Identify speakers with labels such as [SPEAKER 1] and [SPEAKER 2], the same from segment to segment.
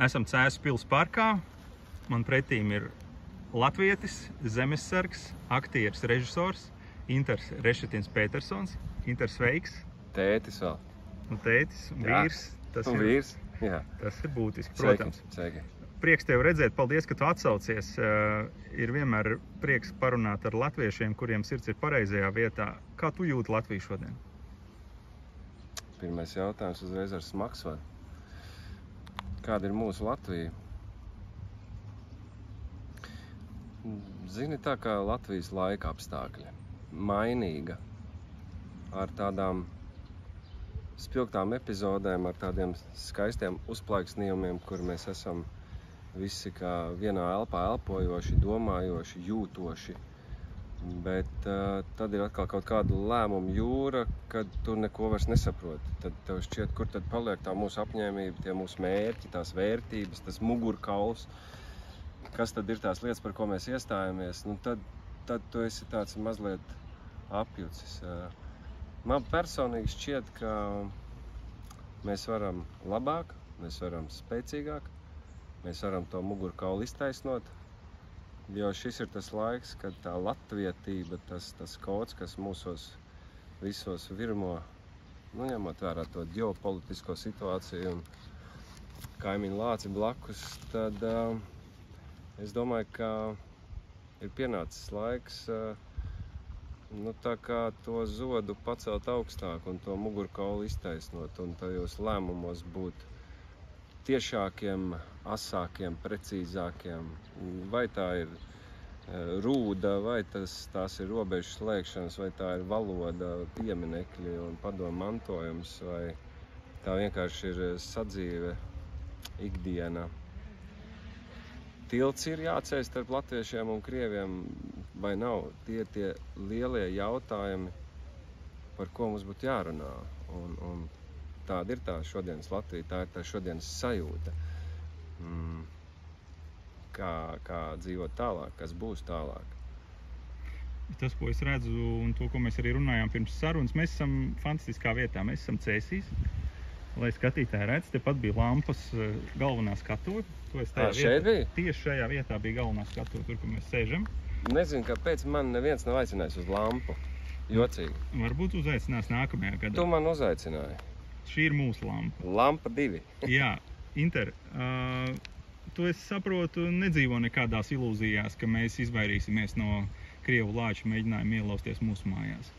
[SPEAKER 1] Esam Cēsu pils parkā. Man pretīm ir latvietis, zemessargs, aktieris, režisors Inters Rešetins Petersons. Inter, sveiks!
[SPEAKER 2] Tētis vēl.
[SPEAKER 1] Un tētis, un vīrs.
[SPEAKER 2] Vīrs, jā.
[SPEAKER 1] Tas ir būtiski, protams.
[SPEAKER 2] Sveiki.
[SPEAKER 1] Prieks tevi redzēt, paldies, ka tu atsaucies. Ir vienmēr prieks parunāt ar latviešiem, kuriem sirds ir pareizajā vietā. Kā tu jūti Latviju šodien?
[SPEAKER 2] Pirmais jautājums uzreiz ar smagsvaru. Kāda ir mūsu Latvija? Zini, tā kā Latvijas laika apstākļi. Mainīga. Ar tādām spilgtām epizodēm, ar tādiem skaistiem uzplaiksnījumiem, kur mēs esam visi kā vienā elpā elpojoši, domājoši, jūtoši. Bet tad ir atkal kaut kāda lēmuma jūra, kad tu neko vairs nesaproti. Tad tev šķiet, kur tad paliek tā mūsu apņēmība, tie mūsu mērķi, tās vērtības, tas mugurkauls. Kas tad ir tās lietas, par ko mēs iestājamies? Nu, tad tu esi tāds mazliet apjucis. Man personīgi šķiet, ka mēs varam labāk, mēs varam spēcīgāk, mēs varam to mugurkaulu iztaisnot, jo šis ir tas laiks, kad tā latvietība, tas kods, kas mūsos visos virmo, ņemot vērā to ģeopolitisko situāciju un kaimiņu lāci blakus, tad es domāju, ka ir pienācis laiks tā kā to zodu pacelt augstāk un to mugurkaulu iztaisnot un tajos lēmumos būt tiešākiem, asākiem, precīzākiem. Vai tā ir rūda, vai tās ir robežu slēgšanas, vai tā ir valoda, pieminekļi un padomu mantojums, vai tā vienkārši ir sadzīve ikdiena. Tilts ir jāceļ starp latviešiem un krieviem, vai nav? Tie lielie jautājumi, par ko mums būtu jārunā. Un tāda ir tā šodienas Latvija, tā ir tā šodienas sajūta. Kā dzīvot tālāk, kas būs tālāk.
[SPEAKER 1] Tas, ko es redzu, un to, ko mēs arī runājām pirms sarunas, mēs esam fantastiskā vietā, mēs esam Cēsīs. Lai skatītāji redz, tepat bija lampas galvenā skatuve.
[SPEAKER 2] Šeit bija?
[SPEAKER 1] Tieši šajā vietā bija galvenā skatuve, tur, kur mēs sēžam.
[SPEAKER 2] Nezinu, kāpēc man neviens nav aicinājis uz lampu. Jocīgi.
[SPEAKER 1] Varbūt uzaicinās nākamajā gadā.
[SPEAKER 2] Tu man uzaicināji.
[SPEAKER 1] Šī ir mūsu lampa.
[SPEAKER 2] Lampa 2.
[SPEAKER 1] Jā, Inter, tu, es saprotu, nedzīvo nekādās ilūzijās, ka mēs izvairīsimies no krievu lāču mēģinājumu ielausties mūsu mājās.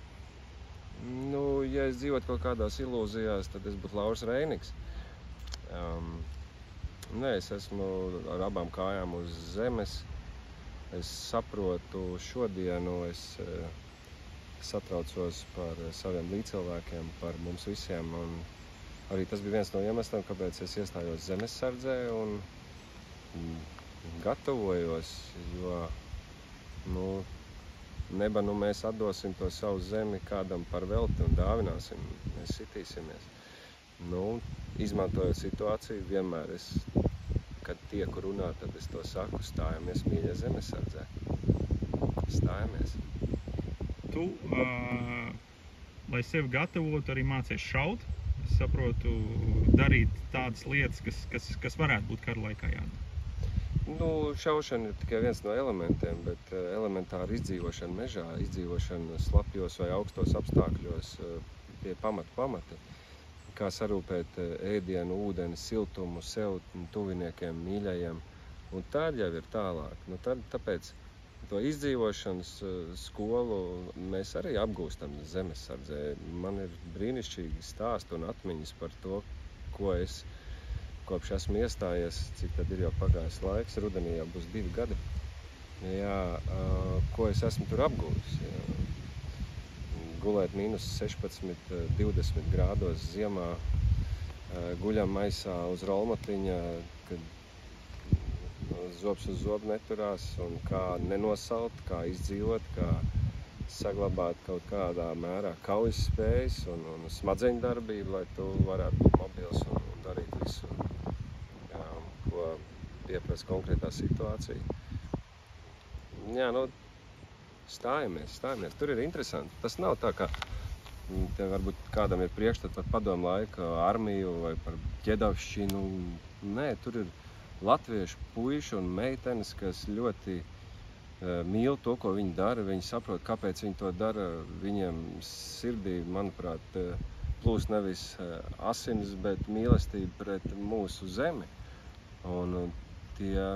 [SPEAKER 2] Ja es dzīvotu kaut kādās ilūzijās, tad es būtu Lauris Reiniks. Es esmu ar abām kājām uz zemes. Es saprotu šodienu, es satraucos par saviem līdzcilvēkiem, par mums visiem. Un arī tas bija viens no iemesliem, kāpēc es iestājos zemessardzē un gatavojos, jo neba mēs atdosim to savu zemi kādam par velti un dāvināsim, mēs sitīsimies. Izmantojot situāciju, vienmēr kad tieku runā, tad es to saku, stājamies mīļa zemesardzē. Stājamies.
[SPEAKER 1] Tu, lai sevi gatavotu, arī mācies šaut. Es saprotu, darīt tādas lietas, kas varētu būt kara laikā jādara.
[SPEAKER 2] Šaušana ir tikai viens no elementiem, bet elementāra izdzīvošana mežā, izdzīvošana slapjos vai augstos apstākļos pie pamati. Kā sarūpēt ēdienu, ūdeni, siltumu sev, tuviniekiem, mīļajiem. Un tad jau ir tālāk. Tāpēc to izdzīvošanas skolu mēs arī apgūstam zemessardzē. Man ir brīnišķīgi stāsti un atmiņas par to, ko es kopš esmu iestājies, cik tad ir jau pagājis laiks, rudenī jau būs 2 gadi, ko es esmu tur apgūvis. Gulēt mīnus 16, 20 grādos ziemā, guļam maisā uz rolmatiņa, kad zobs uz zobu neturās, un kā nenosalt, kā izdzīvot, kā saglabāt kaut kādā mērā kaujas spējas un smadzeņu darbību, lai tu varētu būt mobils un darīt visu, ko pieprasa konkrētā situācija. Stājamies. Tur ir interesanti. Tas nav tā, ka te varbūt kādam ir priekšstats par padomu laika armiju vai par ķedavšķinu. Nē, tur ir latviešu puiši un meitenes, kas ļoti mīl to, ko viņi dara. Viņi saprot, kāpēc viņi to dara. Viņiem sirdī, manuprāt, plūst nevis asinis, bet mīlestība pret mūsu zemi. Un tie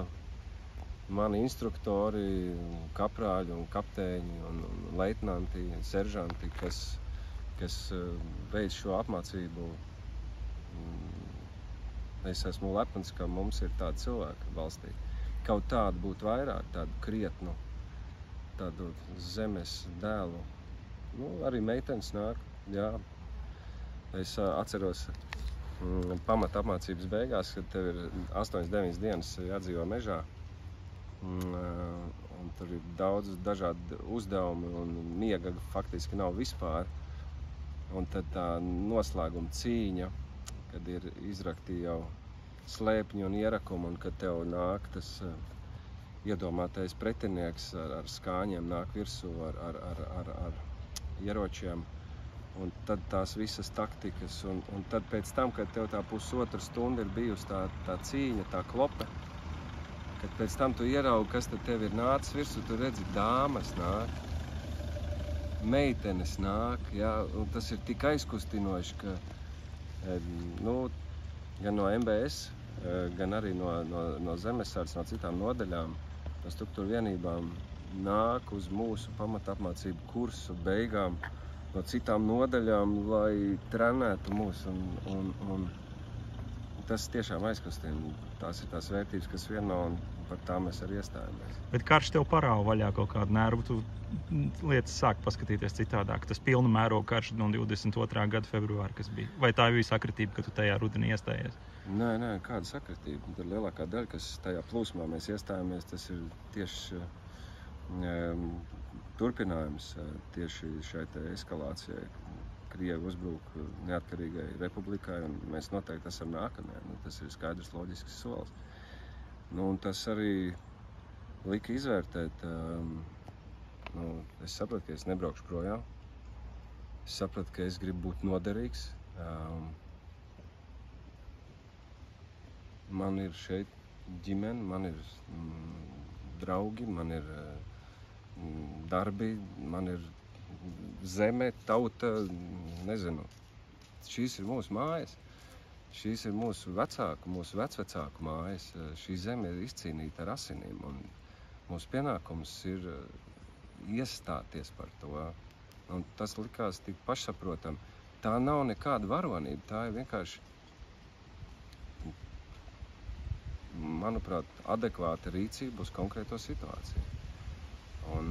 [SPEAKER 2] mani instruktori, kaprāļi un kapteiņi un leitnanti, seržanti, kas veic šo apmācību, es esmu lepns, ka mums ir tādi cilvēki valstī. Kaut tādu būtu vairāk, tādu krietnu, tādu zemes dēlu. Arī meitenes nāk, jā. Es atceros pamata apmācības beigās, kad tev ir 8-9 dienas jādzīvo mežā. Un tur ir daudz dažādi uzdevumi un miega faktiski nav vispār. Un tad tā noslēguma cīņa, kad ir izrakti jau slēpņi un ierakumi, un kad tev nāk tas iedomātais pretinieks ar skāņiem nāk virsū ar ieročiem. Un tad tās visas taktikas, un tad pēc tam, kad tev tā pusotra stunda ir bijusi tā cīņa, tā klope, kad pēc tam tu ieraugi, kas tad tev ir nācis virsū, tu redzi, dāmas nāk, meitenes nāk, jā, un tas ir tik aizkustinoši, ka gan no MBS, gan arī no zemesardzes, no citām nodaļām, no struktūra vienībām nāk uz mūsu pamata apmācību kursu beigām no citām nodaļām, lai trenētu mūs, un tas tiešām aizkustina. Tās ir tās vērtības, kas vieno, un par tām mēs arī iestājamies.
[SPEAKER 1] Bet karš tev parāva vaļā kaut kādu nervu, tu lietas sāk paskatīties citādāk. Tas pilna mēroga karš no 22. gada februāra, kas bija. Vai tā bija sakritība, ka tu tajā rudenī iestājies?
[SPEAKER 2] Nē, kāda sakritība. Tad lielākā daļa, kas tajā plūsmā mēs iestājamies, tas ir tieši turpinājums tieši šai eskalācijai. Krievi uzbruk neatkarīgai republikai, un mēs noteikti esam nākamie. Tas ir skaidrs, loģisks solis. Un tas arī lika izvērtēt. Es sapratu, ka es nebraukšu projām. Es sapratu, ka es gribu būt noderīgs. Man ir šeit ģimene, man ir draugi, man ir darbi, man ir zeme, tauta, nezinu. Šīs ir mūsu mājas. Šīs ir mūsu vecāku, mūsu vecvecāku mājas. Šī zeme ir izcīnīta ar asinīm, un mūsu pienākums ir iestāties par to. Un tas likās tik pašsaprotam. Tā nav nekāda varonība, tā ir vienkārši, manuprāt, adekvāta rīcība uz konkrēto situāciju. Un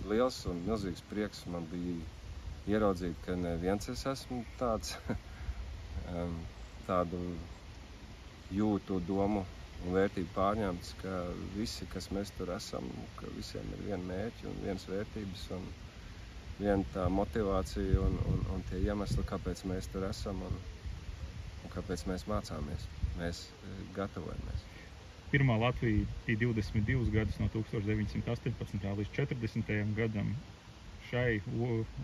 [SPEAKER 2] liels un milzīgs prieks man bija ieraudzīt, ka neviens es esmu tādu jūtu, domu un vērtību pārņemts, ka visi, kas mēs tur esam, ka visiem ir viena mērķi un vienas vērtības un viena tā motivācija un tie iemesli, kāpēc mēs tur esam un kāpēc mēs mācāmies, mēs gatavojamies.
[SPEAKER 1] Pirmā Latvija bija 22 gadus no 1918. līdz 40. gadam. Šai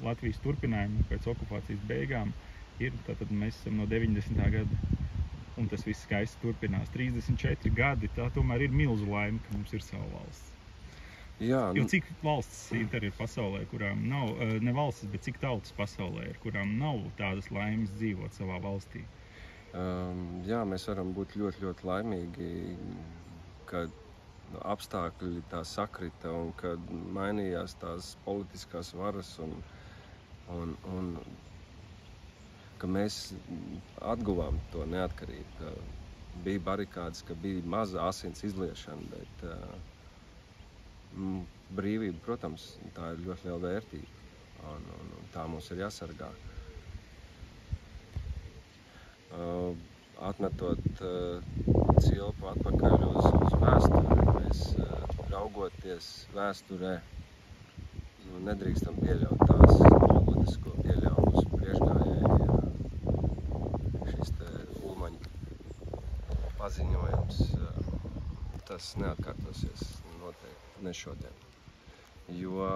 [SPEAKER 1] Latvijas turpinājumam pēc okupācijas beigām ir, tātad mēs esam no 90. gada, un tas viss skaisti turpinās. 34 gadi, tā tomēr ir milzu laime, ka mums ir sava valsts.
[SPEAKER 2] Jā,
[SPEAKER 1] Jo cik valsts ir pasaulē, kurām nav, ne valstis, bet cik tautas pasaulē ir, kurām nav tādas laimes dzīvot savā valstī?
[SPEAKER 2] Jā, mēs varam būt ļoti, ļoti laimīgi, kad apstākļi tā sakrita un kad mainījās tās politiskās varas un ka mēs atguvām to neatkarību, ka bija barikādes, ka bija maza asins izliešana, bet brīvība, protams, tā ir ļoti liela vērtība un tā mums ir jāsargā. Atmetot cilpu atpakaļ uz vēsturi, mēs raugoties vēsturē, nedrīkstam pieļaut tās kļūdas, ko pieļauj mūsu priekšgājēji. Šis te Ulmaņa paziņojums, tas neatkārtosies noteikti ne šodien. Jo,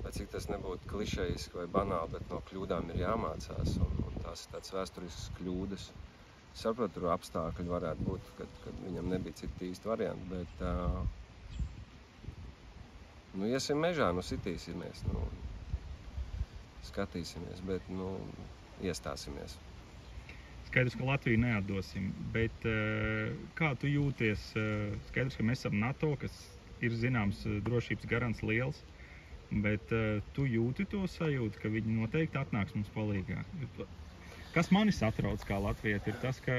[SPEAKER 2] lai cik tas nebūtu klišejiski vai banāli, bet no kļūdām ir jāmācās, un tās ir tādas vēsturiskas kļūdas, saprotu, tur apstākļi varētu būt, kad viņam nebija citu īsti variantu, bet iesim mežā, sitīsimies, skatīsimies, bet, iestāsimies.
[SPEAKER 1] Skaidrs, ka Latviju neatdosim, bet kā tu jūties? Skaidrs, ka mēs esam NATO, kas ir zināms drošības garants liels, bet tu jūti to sajūtu, ka viņi noteikti atnāks mums palīgā. Kas mani satrauc kā latvieti, ir tas, ka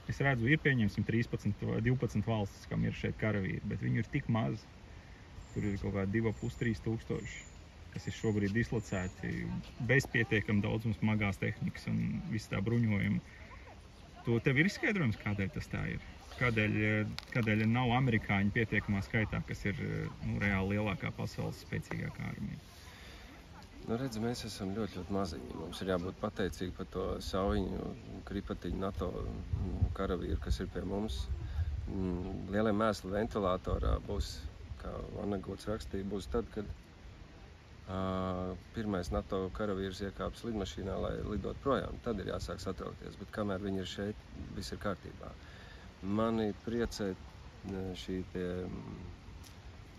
[SPEAKER 1] es redzu, ir pieņemsim 13 vai 12 valstis, kam ir šeit karavīri, bet viņu ir tik maz. Tur ir kaut kā 2,5–3 tūkstoši, kas ir šobrīd dislocēti bez pietiekam daudzuma smagās tehnikas un viss tā bruņojuma. To tev ir izskaidrojums, kādēļ tas tā ir? Kādēļ nav amerikāņi pietiekamā skaitā, kas ir reāli lielākā pasaules spēcīgākā armija?
[SPEAKER 2] Redz, mēs esam ļoti, ļoti maziņi. Mums ir jābūt pateicīgi par to saujiņu, kripatiņu NATO karavīru, kas ir pie mums. Lielie mēsli ventilatorā būs, kā Vanagots rakstīja, būs tad, kad pirmais NATO karavīrs iekāps lidmašīnā, lai lidot projām. Tad ir jāsāk satraukties, bet kamēr viņi ir šeit, viss ir kārtībā. Mani priecē šī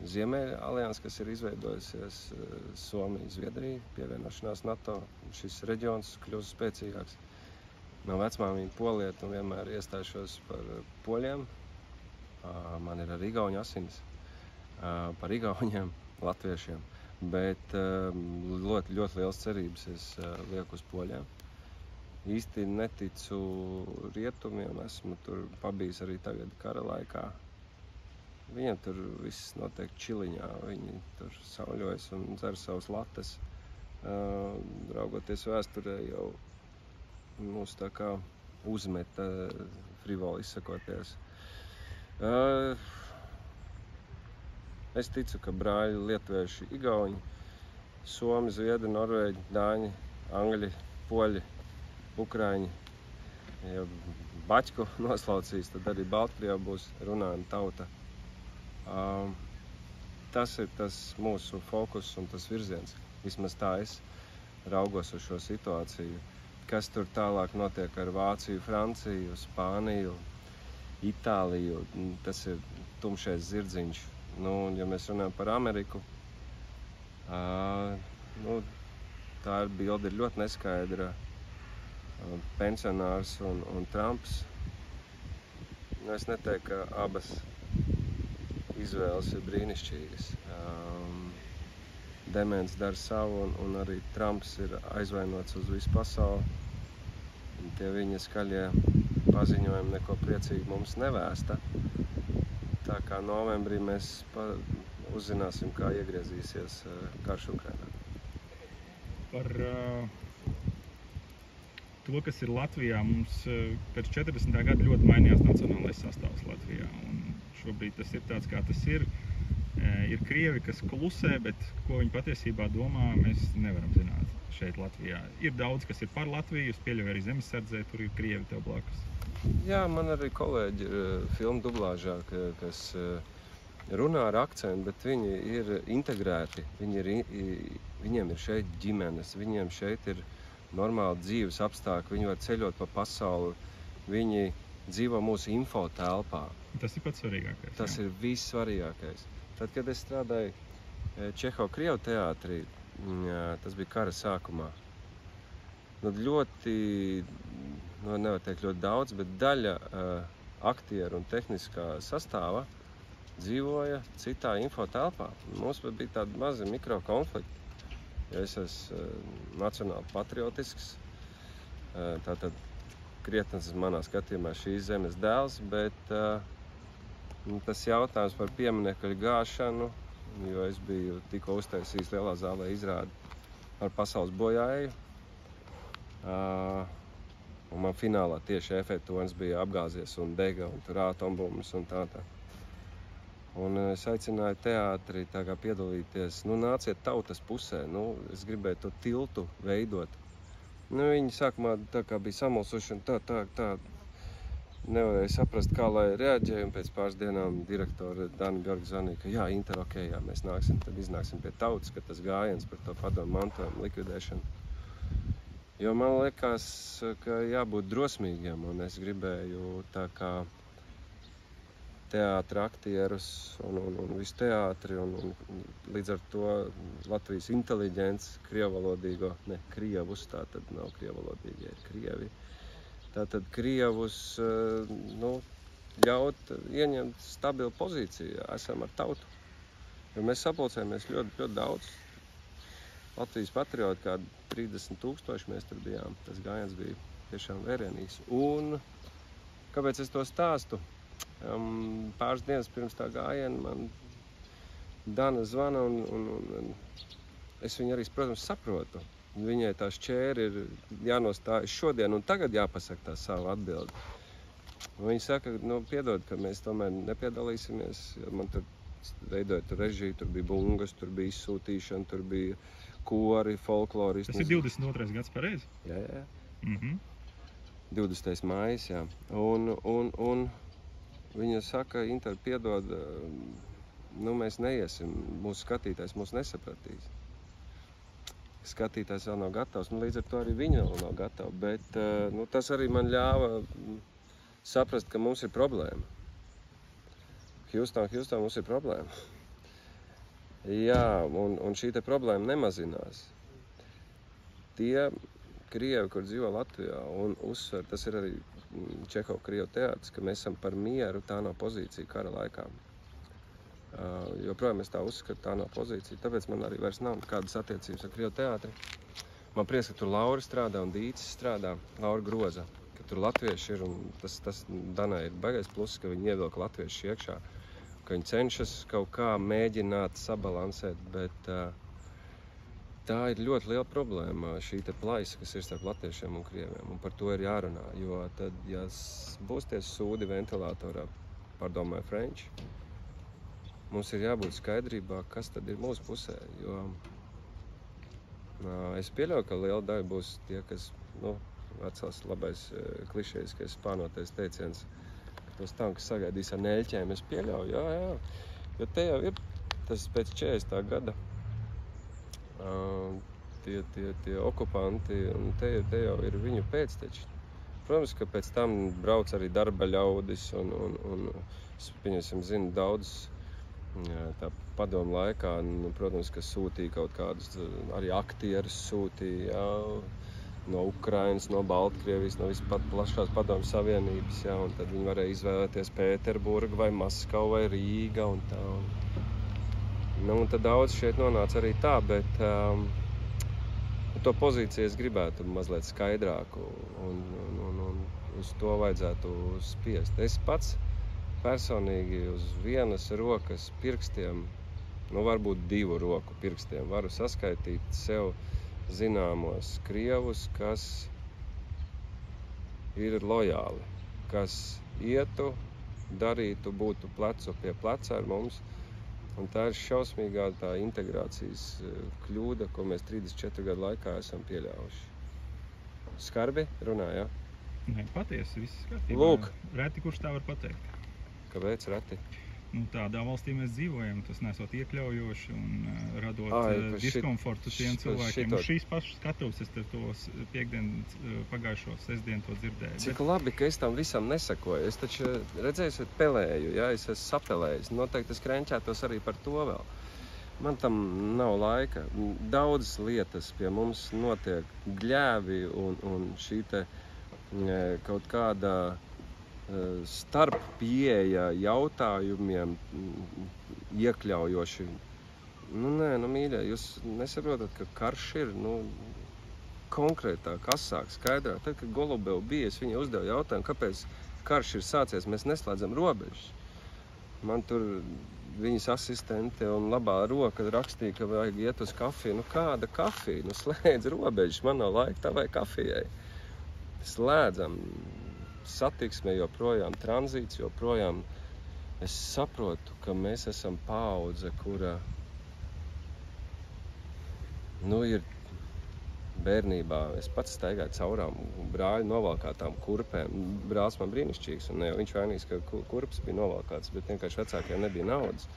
[SPEAKER 2] Ziemeļa alianse, kas ir izveidojusies, Somija, Zviedrija, pievienošanās NATO, šis reģions kļūst spēcīgāks. No vecmāmiņa polieta un vienmēr iestāšos par poļiem. Man ir arī igauņu asinis, par igauņiem, latviešiem, bet ļoti, ļoti liels cerības es lieku uz poļiem. Īsti neticu rietumiem, esmu tur pabijis arī tagad kara laikā. Viņiem tur viss notiek čiliņā, viņi tur sauļojas un dzer savus lates. Raugoties vēsturē jau mūs tā kā uzmeta, frivoli izsakoties. Es ticu, ka brāļi lietuvieši, igauņi, somi, zviedri, norvēģi, dāņi, angļi, poļi, ukraiņi, ja baķku noslaucīs, tad arī Baltkrievā būs runājuma tauta. Tas ir tas mūsu fokus un tas virziens. Vismaz tā es raugos uz šo situāciju. Kas tur tālāk notiek ar Vāciju, Franciju, Spāniju, Itāliju, tas ir tumšais zirdziņš. Ja mēs runājam par Ameriku, tā bilde ir ļoti neskaidra. Pensionārs un Trumps. Es neteiktu, ka abas izvēles ir brīnišķīgas. Demens dara savu un arī Trumps ir aizvainots uz visu pasauli. Tie viņa skaļie paziņojumi neko priecīgi mums nevēsta. Tā kā novembrī mēs uzzināsim, kā iegriezīsies karš Ukrainā.
[SPEAKER 1] Par to, kas ir Latvijā, mums pēc 40. gada ļoti mainījās nacionālais sastāvs Latvijā. Un šobrīd tas ir tāds, kā tas ir. Ir krievi, kas klusē, bet ko viņi patiesībā domā, mēs nevaram zināt šeit Latvijā. Ir daudz, kas ir par Latviju, es pieļauju arī zemesardzē, tur ir krievi tev blakus.
[SPEAKER 2] Jā, man arī kolēģi ir filmu dublāžā, kas runā ar akcentu, bet viņi ir integrēti, viņiem ir šeit ģimenes, viņiem šeit ir normāli dzīves apstākļi, viņi var ceļot pa pasauli, viņi dzīvo mūsu info telpā.
[SPEAKER 1] Tas ir pats svarīgākais.
[SPEAKER 2] Tas ir viss svarīgākais. Tad, kad es strādāju Čeho-Krievu teātrī, tas bija kara sākumā. Ļoti, nevar teikt ļoti daudz, bet daļa aktieru un tehniskā sastāva dzīvoja citā info telpā. Mums bija tādi mazi mikrokonflikti. Ja es esmu nacionāli patriotisks, tātad krietnes manā skatījumā šīs zemes dēls, bet tas jautājums par pieminekļu gāšanu, jo es biju tikko uztaisījis lielā zālē izrādi par pasaules bojāēju. Un man finālā tieši efektonis bija apgāzies un dega un tur atombumbas un tā. Un es aicināju teātri piedalīties, nāciet tautas pusē, es gribēju to tiltu veidot. Viņi sākumā bija samulsuši un tā nevarēja saprast, kā lai reaģēja, un pēc pāris dienām direktore Dana Georga zvanīja, ka jā, Inter, ok, jā, mēs nāksim, tad iznāksim pie tautas, ka tas gājiens par to padomu mantojumu likvidēšanu Jo man liekas, ka jābūt drosmīgiem, un es gribēju tā kā teātra aktierus un visu teātri, un līdz ar to Latvijas inteliģents, krievalodīgo, ne, krievus, tā tad nav krievalodīgie, ir krievi. Tātad krievus, ļaut ieņemt stabilu pozīciju, esam ar tautu. Jo mēs sapulcējamies ļoti, ļoti daudz. Latvijas patrioti, kādi 30,000 mēs tur bijām, tas gājiens bija tiešām vērienīgs. Un kāpēc es to stāstu? Pāris dienas pirms tā gājiena man Dana zvana, un es viņu arī, protams, saprotu. Viņai tā šķēri ir jānostājas šodien, un tagad jāpasaka tā savu atbildi. Un viņa saka, piedod, ka mēs tomēr nepiedalīsimies, jo man tur veidoja tur režiju, tur bija bungas, tur bija izsūtīšana, tur bija kori, folkloristi.
[SPEAKER 1] Tas ir 22. gads pareizi?
[SPEAKER 2] Jā. 20. mājas, jā. Un viņa saka, Inter, piedod, mēs neiesim, mūsu skatītājs mūs nesapratīs. Skatītājs vēl nav gatavs, līdz ar to arī viņa vēl nav gatava, bet tas arī man ļāva saprast, ka mums ir problēma. Hjūston, mums ir problēma. Jā, un šī te problēma nemazinās. Tie krievi, kur dzīvo Latvijā, un uzsver, tas ir arī Čehova krievu teātris, ka mēs esam par mieru, tā nav pozīcija kara laikā. Joprojām es tā uzskatu, tā nav pozīcija, tāpēc man arī vairs nav kādas attiecības ar krievu teātri. Man prieks, ka tur Laura strādā un Dīcis strādā, Laura Groza, ka tur latvieši ir, un tas Danai ir baigais pluss, ka viņi ievilka latvieši iekšā, ka viņi cenšas kaut kā mēģināt sabalansēt, bet tā ir ļoti liela problēma, šī te plaisa, kas ir starp latviešiem un krieviem, un par to ir jārunā, jo tad, ja būs tie sūdi ventilatorā, pārdomāju French, mums ir jābūt skaidrībā, kas tad ir mūsu pusē, jo es pieļauju, ka liela daļa būs tie, kas, vecās labais klišejiskais spānotais teiciens, ka tos tankus sagaidīs ar neļķēm, es pieļauju, jā, jo te jau ir tas pēc 40. gada, tie okupanti, un te jau ir viņu pēcteči. Protams, ka pēc tam brauc arī darba ļaudis, un pieņemsim, zinu, daudz tā padomu laikā, protams, ka sūtīja kaut kādus, arī aktierus sūtīja, no Ukrainas, no Baltkrievijas, no vispat plašās padomu savienības, un tad viņi varēja izvēlēties Pēterburgu vai Maskavu vai Rīga un tā. Un tad daudz šeit nonāca arī tā, bet to pozīciju es gribētu mazliet skaidrāku, un uz to vajadzētu spiest. Es pats personīgi uz vienas rokas pirkstiem, varbūt 2 roku pirkstiem, varu saskaitīt sev zināmos krievus, kas ir lojāli, kas ietu, darītu, būtu plecu pie pleca ar mums. Un tā ir šausmīgā tā integrācijas kļūda, ko mēs 34 gadu laikā esam pieļāvuši. Skarbi runā, jā?
[SPEAKER 1] Nē, patiesi, viss kārtībā.
[SPEAKER 2] Lūk.
[SPEAKER 1] Reti, kurš tā var pateikt.
[SPEAKER 2] Kāpēc reti?
[SPEAKER 1] Tādā valstī mēs dzīvojam, tas nesot iekļaujoši un radot diskomfortu tiem cilvēkiem. Uz šīs pašas skatuves es tos piekdienas pagājušo sestdienu to dzirdēju.
[SPEAKER 2] Cik labi, ka es tam visam nesakoju. Es taču redzēju, pelēju, ja es esmu sapelējis. Noteikti es krenčētos arī par to vēl. Man tam nav laika. Daudzas lietas pie mums notiek gļēvi un šī te kaut kāda starp pieeja jautājumiem iekļaujoši. Mīļie, jūs nesaprotat, ka karš ir, konkrētāk, asāk, skaidrāk. Tad, kad Golubev bija, es viņai uzdevu jautājumu, kāpēc karš ir sācies, mēs neslēdzam robežas. Man tur viņas asistente un labā roka rakstīja, ka vajag iet uz kafiju. Kāda kafija? Slēdz robežas, man nav laika tavai kafijai. Slēdzam. Satiksme joprojām, tranzīts joprojām. Es saprotu, ka mēs esam paudze, kura ir bērnībā. Es pats staigāju caurām brāļu novalkātām kurpēm. Brālis man brīnišķīgs, un ne jau viņš vainīgs, ka kurpes bija novalkāts, bet vienkārši vecākiem nebija naudas.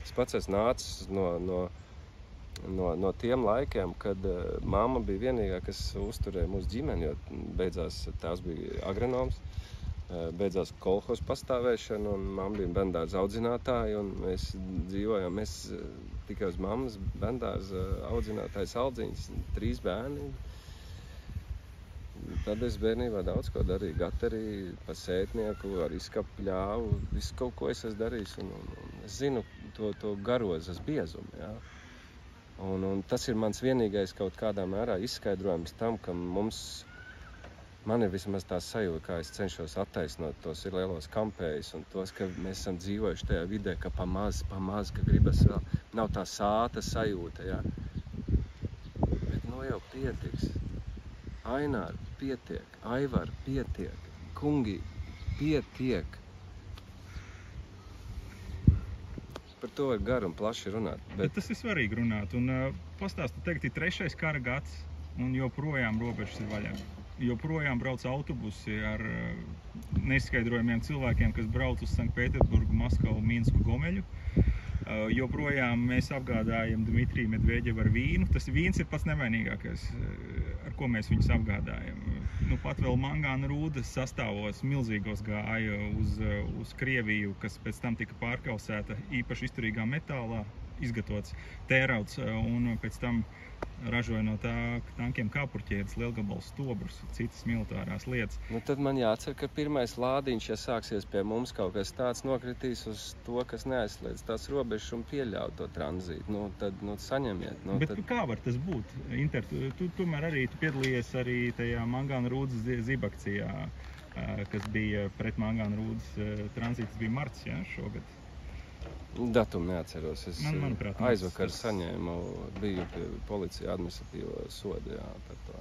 [SPEAKER 2] Es pats esmu nācis no no tiem laikiem, kad mamma bija vienīgā, kas uzturēja mūsu ģimeni, jo beidzās tās bija agronoms, beidzās kolhos pastāvēšana, un mamma bija bērndārza audzinātāja, un mēs dzīvojām, tikai uz mammas bērndārza audzinātājas aldziņas, 3 bērni. Tad es bērnībā daudz ko darīju, gatarīju, pa sētnieku, ar izkapu ļāvu, visu kaut ko es esmu darījis, un es zinu to garozas biezumu, jā. Un tas ir mans vienīgais kaut kādā mērā izskaidrojums tam, ka man ir vismaz tā sajūta, kā es cenšos attaisnot tos ir lielos kampējus un tos, ka mēs esam dzīvojuši tajā vidē, ka pamaz, ka gribas vēl, nav tā sāta sajūta, jā. Bet jau pietiks. Ainār, pietiek. Aivar, pietiek. Kungi, pietiek. Par to var garu un plaši runāt.
[SPEAKER 1] Bet tas ir svarīgi runāt. Un pastāstu, tagad ir 3. kara gads, un joprojām robežas ir vaļā. Joprojām brauc autobusi ar neskaidrojumiem cilvēkiem, kas brauc uz Sanktpēterburgu, Maskavu, Minsku, Gomeļu. Joprojām mēs apgādājam Dmitriju Medveģevu ar vīnu. Tas vīns ir pats nevainīgākais, ar ko mēs viņus apgādājam. Nu, pat vēl mangāna rūdas sastāvos milzīgos gāja uz Krieviju, kas pēc tam tika pārkausēta īpaši izturīgā metālā, izgatavots tērauds, un pēc tam ražoja no tā tankiem kāpurķēdes, lielgabals stobrus, citas militārās lietas.
[SPEAKER 2] Nu, tad man jācer, ka pirmais lādiņš, ja sāksies pie mums kaut kas tāds, nokritīs uz to, kas neaizslēdz tās robežas un pieļauj to tranzītu. Tad saņemiet.
[SPEAKER 1] Bet kā var tas būt? Inter, tu tomēr arī piedalījies arī tajā mangāna rūdas zibakcijā, kas bija pret mangāna rūdas tranzīts, bija marts, ja, šogad.
[SPEAKER 2] Datumu neatceros. Es
[SPEAKER 1] manuprāt,
[SPEAKER 2] aizvakar saņēmu, biju pie policija administratīvo sodu, jā, par to.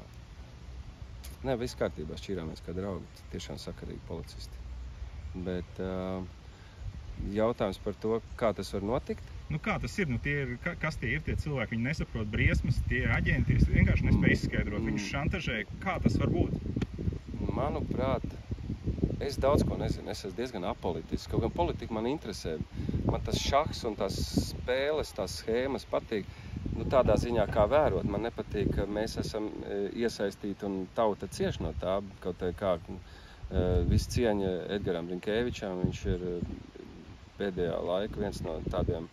[SPEAKER 2] Nē, viss kārtībā, šķīrāmies kā draugi, tiešām sakarīgi policisti. Bet jautājums par to, kā tas var notikt?
[SPEAKER 1] Nu, kā tas ir? Kas tie ir tie cilvēki? Viņi nesaprot briesmas, tie ir aģenti, vienkārši nespēj izskaidrot, viņus šantažē. Kā tas var būt?
[SPEAKER 2] Manuprāt, es daudz ko nezinu, es esmu diezgan apolitisks, kaut gan politika man interesē. Man tas šahs un tās spēles, tās schēmas patīk, tādā ziņā kā vērot. Man nepatīk, ka mēs esam iesaistīti un tauta cieš no tā, kaut kā viss cieņa Edgaram Rinkēvičam, viņš ir pēdējā laika viens no tādiem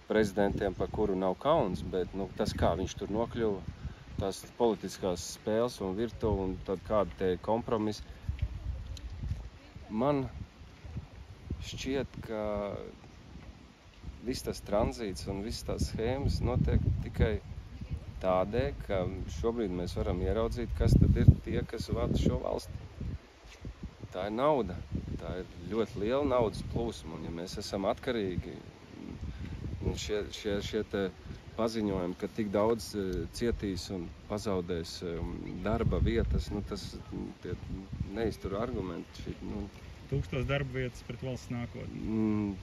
[SPEAKER 2] prezidentiem, par kuru nav kauns, bet tas, kā viņš tur nokļuva, tās politiskās spēles un virtuve un tad kādi te kompromisi. Man šķiet, ka viss tas tranzīts un viss tās schēmas notiek tikai tādēļ, ka šobrīd mēs varam ieraudzīt, kas tad ir tie, kas vada šo valsti. Tā ir nauda, tā ir ļoti liela naudas plūsma, un ja mēs esam atkarīgi, un šie te paziņojumi, ka tik daudz cietīs un pazaudēs darba vietas, tas neiztur argumenti.
[SPEAKER 1] 1000 darba vietas pret valsts nākotni.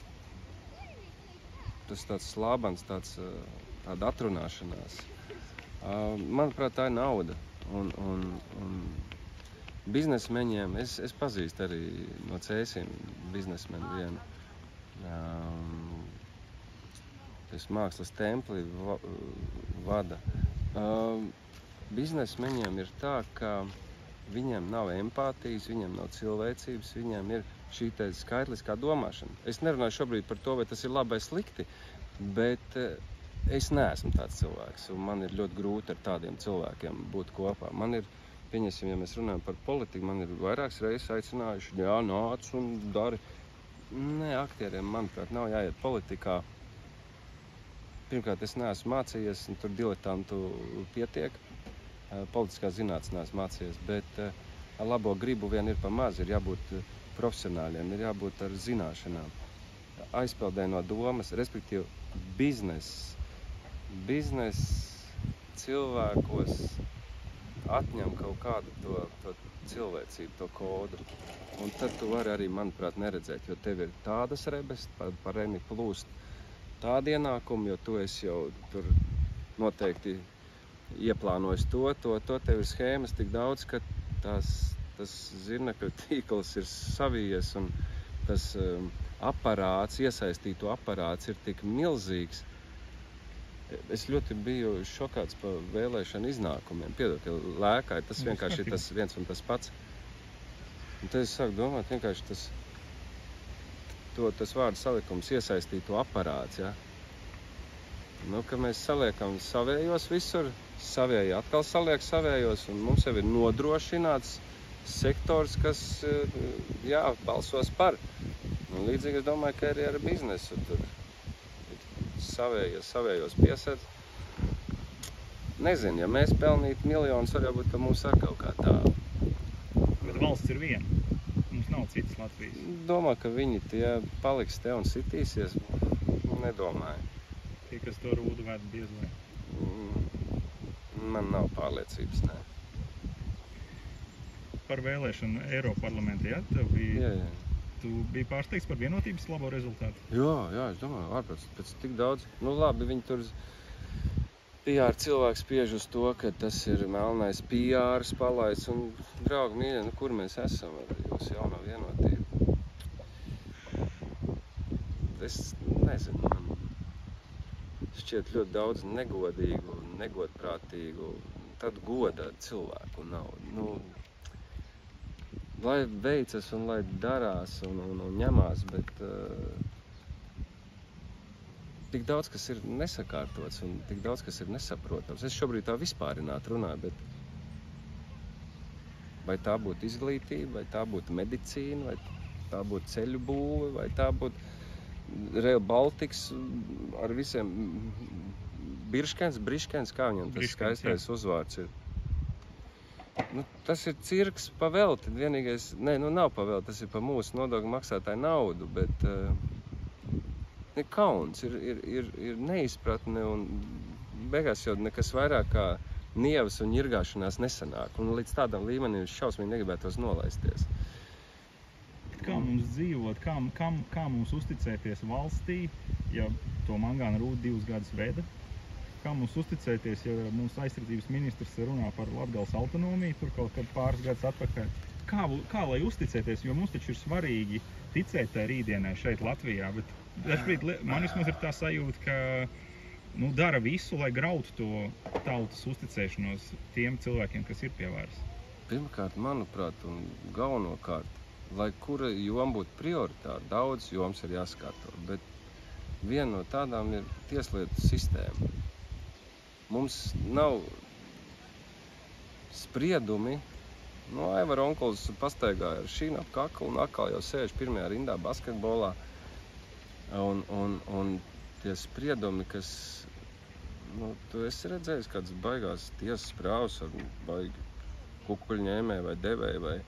[SPEAKER 2] Tas tāds slābans, tāda atrunāšanās. Manuprāt, tā ir nauda. Un biznesmeņiem, es pazīstu arī no Cēsiem biznesmeni vienu. Es mākslas templi vada. Biznesmeņiem ir tā, ka viņiem nav empātijas, viņiem nav cilvēcības, viņiem ir šī te skaitliskā domāšana. Es nerunāju šobrīd par to, vai tas ir labi vai slikti, bet es neesmu tāds cilvēks, un man ir ļoti grūti ar tādiem cilvēkiem būt kopā. Man ir, pieņemsim, ja mēs runājam par politiku, man ir vairākas reizes aicinājuši, jā, nāc un dari. Nē, aktieriem, manuprāt, nav jāiet politikā. Pirmkārt, es neesmu mācījies, un tur diletantu pietiek. Politiskās zinātnes neesmu mācījies, bet ar labo gribu vien ir pa maz, ir jābūt profesionāļiem, ir jābūt ar zināšanām. Aizpeldē no domas, respektīvi biznes cilvēkos atņem kaut kādu to cilvēcību, to kodu. Un tad tu vari arī, manuprāt, neredzēt, jo tev ir tādas rebes, par remi plūst tādi ienākumi, jo tu esi jau tur noteikti ieplānojis to tev ir schēmas tik daudz, ka tas zirnekļu tīkls ir savijies un tas aparāts, iesaistīto aparāts ir tik milzīgs, Es ļoti biju šokāts par vēlēšanu iznākumiem. Piedod, ka lēkāji, tas vienkārši ir tas viens un tas pats. Un tad es sāku domāt, vienkārši tas vārdu salikums iesaistīto aparāts, ja? Nu, ka mēs saliekam savējos visur, savēji atkal saliek savējos, un mums jau ir nodrošināts sektors, kas, jā, balsos par. Un līdzīgi es domāju, ka arī ar biznesu tur savējos piesedz. Nezinu, ja mēs pelnītu miljonus, varbūt, ka mums ar kaut kā tā.
[SPEAKER 1] Bet valsts ir viena. Mums nav citas Latvijas.
[SPEAKER 2] Domā, ka viņi tie paliks te un sitīsies. Nedomāju.
[SPEAKER 1] Tie, kas to rūdu vēd diez vai.
[SPEAKER 2] Man nav pārliecības, nē.
[SPEAKER 1] Par vēlēšanu Eiroparlamentā, ja? Tev bija...
[SPEAKER 2] Jā.
[SPEAKER 1] Tu biji pārsteigts par vienotības labo rezultātu?
[SPEAKER 2] Jā, es domāju, ārprāt, pēc tik daudz. Nu labi, viņi tur PR cilvēks spiež uz to, ka tas ir melnais PRs palaids. Un, draugi mīļie, nu kur mēs esam ar jūsu jauno vienotību? Es nezinu, man šķiet ļoti daudz negodīgu, negodprātīgu, tad goda cilvēku nav. Nu, lai veicas un lai darās un ņemās, bet tik daudz, kas ir nesakārtots un tik daudz, kas ir nesaprotams. Es šobrīd tā vispārināt runāju, bet vai tā būtu izglītība, vai tā būtu medicīna, vai tā būtu ceļu būve, vai tā būtu Rail Baltics ar visiem Briškens, kā viņam tas skaistais uzvārds ir. Nu, tas ir cirks pa velti, vienīgais, nav pa velti, tas ir pa mūsu nodokļu maksātāju naudu, bet ir kauns, ir neizpratne un beigās jau nekas vairāk kā nievas un ņirgāšanās nesanāk, un līdz tādam līmenim šausmīgi negribētos nolaisties.
[SPEAKER 1] Kā mums dzīvot, kā mums uzticēties valstī, ja to mangāna rūdu 2 gadus veda? Kā mums uzticēties, ja mūsu aizsardzības ministrs runā par Latgales autonomiju, tur kaut kad pāris gadus atpakaļ? Kā lai uzticēties, jo mums taču ir svarīgi ticēt tai rītdienai šeit Latvijā, bet dažbrīd man vismaz ir tā sajūta, ka dara visu, lai grautu to tautas uzticēšanos tiem cilvēkiem, kas ir pie varas.
[SPEAKER 2] Pirmkārt, manuprāt, un galvenokārt, lai kura joma būtu prioritāra, daudz joms ir jāskārto, bet viena no tādām ir tieslietu sistēma. Mums nav spriedumi. Aivara onkulis pastaigāja ar šīm ap kaklu un atkal jau sēž pirmajā rindā basketbolā. Un tie spriedumi, kas... tu esi redzējis kādas baigās tiesas prāvas ar baigi kukuļņēmēju vai devēju vai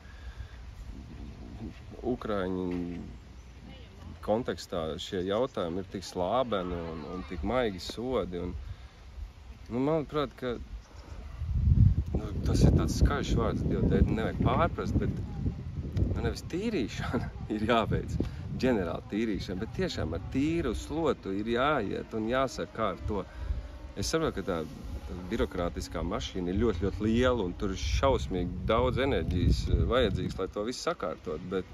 [SPEAKER 2] Ukraiņu kontekstā šie jautājumi ir tik slābeni un tik maigi sodi. Manuprāt, ka tas ir tāds skaļš vārds, nevajag pārprast, bet nevis tīrīšana ir jāveic, ģenerāla tīrīšana, bet tiešām ar tīru slotu ir jāiet un jāsaka, kā ar to. Es saprotu, ka tā birokrātiskā mašīna ir ļoti, ļoti liela un tur ir šausmīgi daudz enerģijas vajadzīgs, lai to visu sakārtot, bet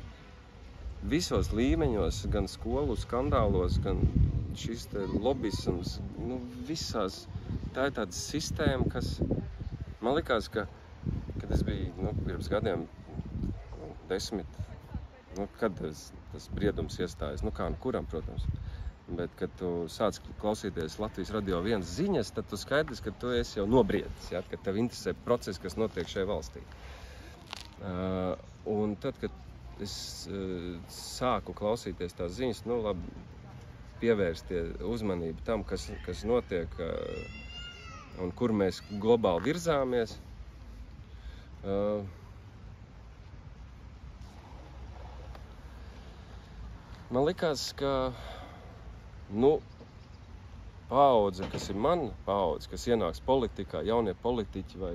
[SPEAKER 2] visos līmeņos, gan skolu skandālos, gan šis te lobisms, visās, tā ir tāda sistēma, kas man likās, ka, kad es biju, pirms gadiem 10, kad tas briedums iestājas, kuram, protams, bet, kad tu sāc klausīties Latvijas Radio 1 ziņas, tad tu skaidrs, ka tu esi jau nobriedis, ja, ka tev interesē procesi, kas notiek šajā valstī. Un tad, kad es sāku klausīties tās ziņas, pievērst uzmanību tam, kas notiek un kur mēs globāli virzāmies. Man likās, ka paudze, kas ir mana paudze, kas ienāks politikā, jaunie politiķi vai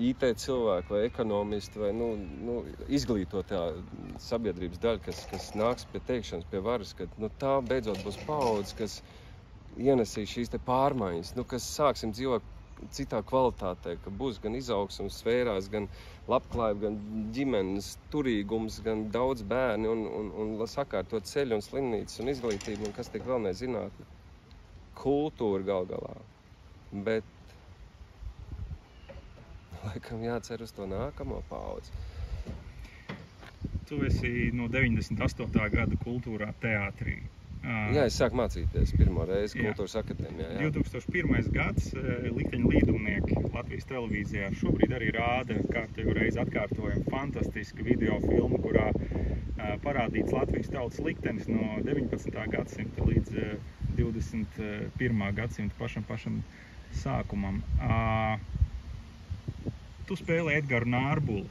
[SPEAKER 2] IT cilvēki vai ekonomisti vai izglītotā sabiedrības daļa, kas nāks pie teikšanas, pie varas, ka tā beidzot būs paudze, kas ienesīs šīs te pārmaiņas, kas sāksim dzīvot citā kvalitātē, ka būs gan izaugsmes sfērās, gan labklājība, gan ģimenes turīgums, gan daudz bērni un sakārtot ceļu un slimnīcas un izglītību un kas tik vēl nezinātne. kultūra gal galā. Bet laikam jācer uz to nākamo paudzi.
[SPEAKER 1] Tu esi no 98. gada kultūrā teātrī.
[SPEAKER 2] Jā, es sāku mācīties pirmo reizi Kultūras akadēmijā. Jā.
[SPEAKER 1] 2001. gads Likteņa līdumnieki Latvijas televīzijā šobrīd arī rāda kārtējo reizi atkārtojumu fantastiska video filmu, kurā parādīts Latvijas tautas liktenis no 19. gadsimta līdz 21. gadsimta pašam sākumam. Tu spēlē Edgaru Nārbuli.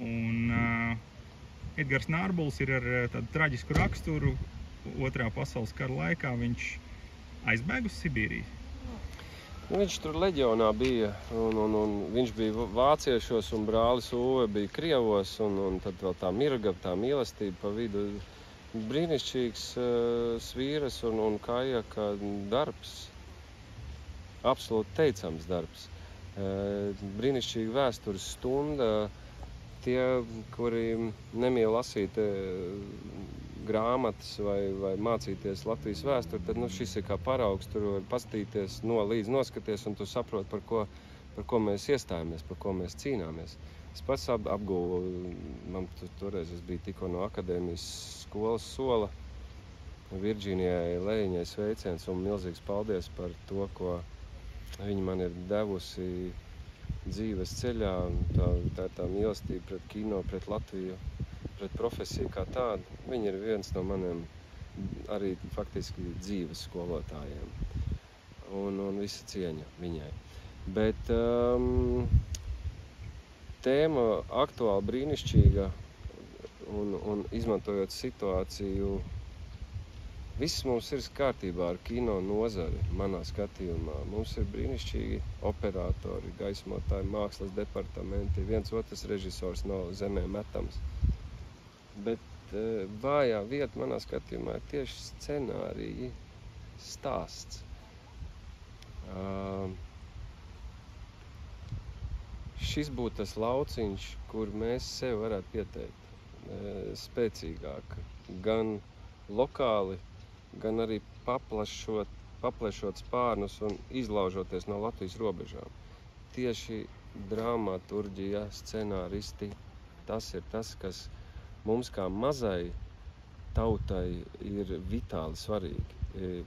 [SPEAKER 1] Un Edgars Nārbuls ir ar tādu traģisku raksturu. Otrā pasaules kara laikā viņš aizbēga uz Sibīriju.
[SPEAKER 2] Viņš tur leģionā bija, un viņš bija vāciešos, un brālis Uve bija Krievos, un tad vēl tā mirga, tā mīlestība pa vidu. Brīnišķīgs svīras un kājaka darbs. Absolūti teicams darbs. Brīnišķīga vēstures stunda. Tie, kuri nemīl lasīt grāmatas vai mācīties Latvijas vēsturi, tad šis ir kā paraugs, tur var paskatīties līdz noskaties, un tu saproti, par ko mēs iestājāmies, par ko mēs cīnāmies. Es pats apguvu, man toreiz es biju tikko no akadēmijas skolas sola, Virģīnijai Lejiņai sveiciens un milzīgs paldies par to, ko viņa man ir devusi dzīves ceļā, tā mīlestība pret kino, pret Latviju, pret profesiju kā tādu. Viņa ir viens no maniem arī faktiski dzīves skolotājiem. Un visa cieņa viņai. Bet tēma aktuāli brīnišķīga un izmantojot situāciju, viss mums ir kārtībā ar kino nozari, manā skatījumā. Mums ir brīnišķīgi operatori, gaismotāji, mākslas departamenti, viens otrs režisors nav zemē metams. Bet vājā vieta manā skatījumā ir tieši scenāriji stāsts. Šis būtu tas lauciņš, kur mēs sev varētu pieteikt spēcīgāk, gan lokāli, gan arī paplešot spārnus un izlaužoties no Latvijas robežām. Tieši dramaturģija, scenāristi, tas ir tas, kas mums kā mazai tautai ir vitāli svarīgi.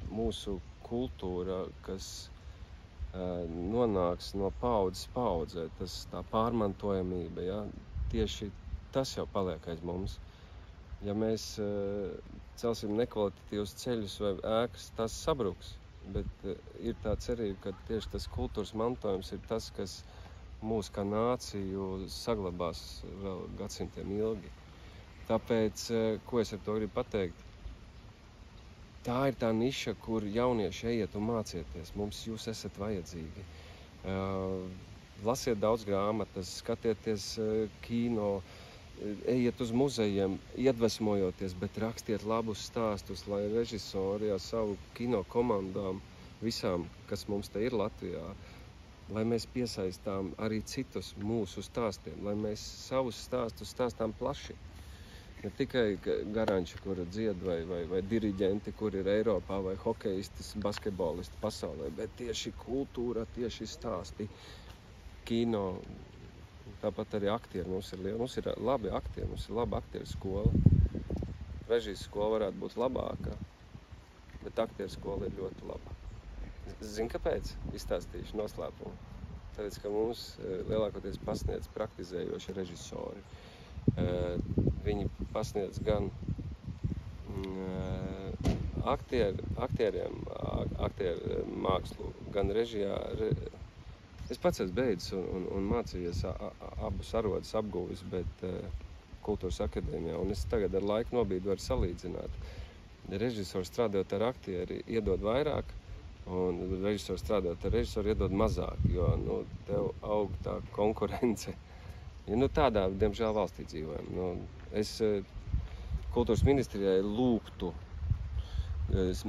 [SPEAKER 2] Mūsu kultūra, kas nonāks no paudzes paudzē, tā pārmantojamība, ja? Tieši tas jau paliek aiz mums. Ja mēs celsim nekvalitatīvus ceļus vai ēkas, tas sabruks, bet ir tā cerība, ka tieši tas kultūras mantojums ir tas, kas mūs kā nāciju saglabās vēl gadsimtiem ilgi. Tāpēc, ko es ar to gribu pateikt? Tā ir tā niša, kur jaunieši ejiet un mācieties. Mums jūs esat vajadzīgi. Lasiet daudz grāmatas, skatieties kino, ejiet uz muzejiem, iedvesmojoties, bet rakstiet labus stāstus, lai režisori ar savu kino komandām, visām, kas mums te ir Latvijā, lai mēs piesaistām arī citus mūsu stāstiem, lai mēs savus stāstus stāstām plaši. Ne tikai garanči, kura dzied, vai diriģenti, kur ir Eiropā, vai hokejistis, basketbolisti pasaulē, bet tieši kultūra, tieši stāsti, kino. Tāpat arī aktieri mums ir labi aktieri, mums ir laba aktieru skola. Režijas skola varētu būt labāka, bet aktieru skola ir ļoti laba. Zini, kāpēc? Izstāstīšu noslēpumu. Tāpēc, ka mums lielākoties pasniedz praktizējoši režisori. Viņi pasniedz gan aktieriem, aktieru mākslu, gan režijā. Es pats esmu beidzis un mācījies abus arodus apguvis, bet Kultūras akadēmijā, un es tagad ar laiku nobīdu varu salīdzināt. Režisors strādājot ar aktieri iedod vairāk, un režisors strādājot ar režisoru iedod mazāk, jo tev aug tā konkurence. Ja, tādā, diemžēl, valstī dzīvojam. Es Kultūras ministrijai lūgtu,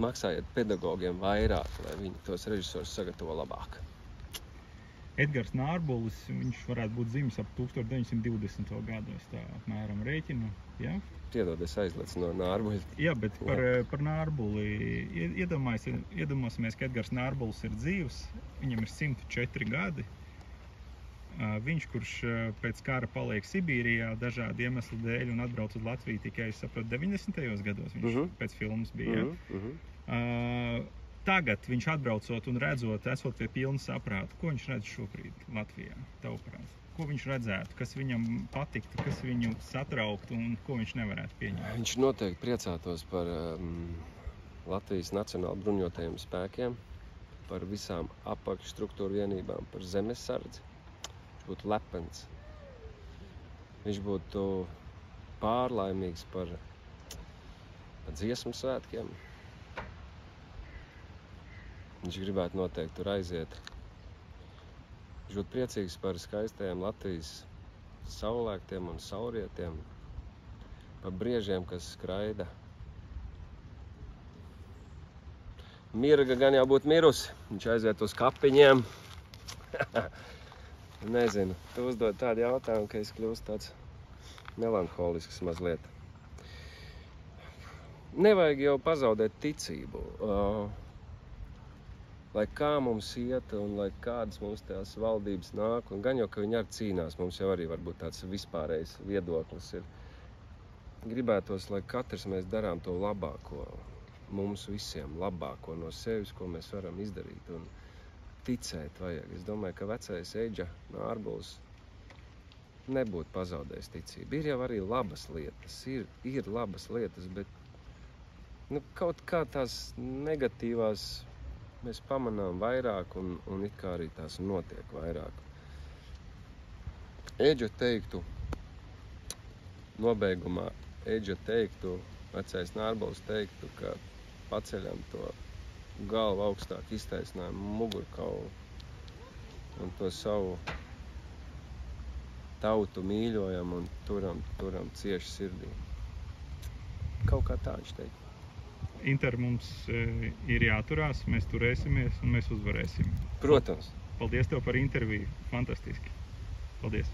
[SPEAKER 2] maksājiet pedagogiem vairāk, lai viņi tos režisorus sagatavo labāk.
[SPEAKER 1] Edgars Nārbulis, viņš varētu būt dzimis ap 1920. gadu, es tā apmēram rēķinu. Ja?
[SPEAKER 2] Piedod, es aizlecu no Nārbuļa.
[SPEAKER 1] Jā, bet par Nārbuli. Iedomāsimies, ka Edgars Nārbulis ir dzīvs, viņam ir 104 gadi. Viņš, kurš pēc kara paliek Sibīrijā dažādu iemeslu dēļ un atbrauc uz Latviju tikai, es saprotu, 90. gados viņš pēc filmas bija. Tagad viņš atbraucot un redzot, esot pie pilna saprāta, ko viņš redz šobrīd Latvijā, tavuprāt? Ko viņš redzētu, kas viņam patiktu, kas viņu satrauktu un ko viņš nevarētu pieņemt?
[SPEAKER 2] Viņš noteikti priecātos par Latvijas nacionāli bruņotajiem spēkiem, par visām apakšstruktūru vienībām, par zemesardzi. Viņš būtu lepens. Viņš būtu pārlaimīgs par dziesmu svētkiem. Viņš gribētu noteikti tur aiziet. Viņš būtu priecīgs par skaistajiem Latvijas saulēktiem un saurietiem, par briežiem, kas skraida. Mirga gan jau būtu mirusi, viņš aiziet uz kapiņiem. Nezinu, tu uzdod tādu jautājumu, ka es kļūstu tāds melanholisks mazliet. Nevajag jau pazaudēt ticību. Lai kā mums iet un lai kādas mums tās valdības nāk, un gan jau, ka viņi arī cīnās, mums jau arī varbūt tāds vispārējs viedoklis ir. Gribētos, lai katrs mēs darām to labāko, mums visiem labāko no sevis, ko mēs varam izdarīt, un ticēt vajag. Es domāju, ka vecais Eģa Nārbulis nebūtu pazaudējis ticību. Ir jau arī labas lietas, ir labas lietas, bet kaut kā tās negatīvās mēs pamanām vairāk un it kā arī tās notiek vairāk. Eģa teiktu, nobeigumā Eģa teiktu, vecais Nārbulis teiktu, ka paceļam to galvu augstāk iztaisinājumu mugurkaulu un to savu tautu mīļojam un turam cieši sirdī. Kaut kā tā viņš teiktu.
[SPEAKER 1] Inter, mums ir jāturās, mēs turēsimies un mēs uzvarēsim.
[SPEAKER 2] Protams.
[SPEAKER 1] Paldies tev par interviju. Fantastiski. Paldies.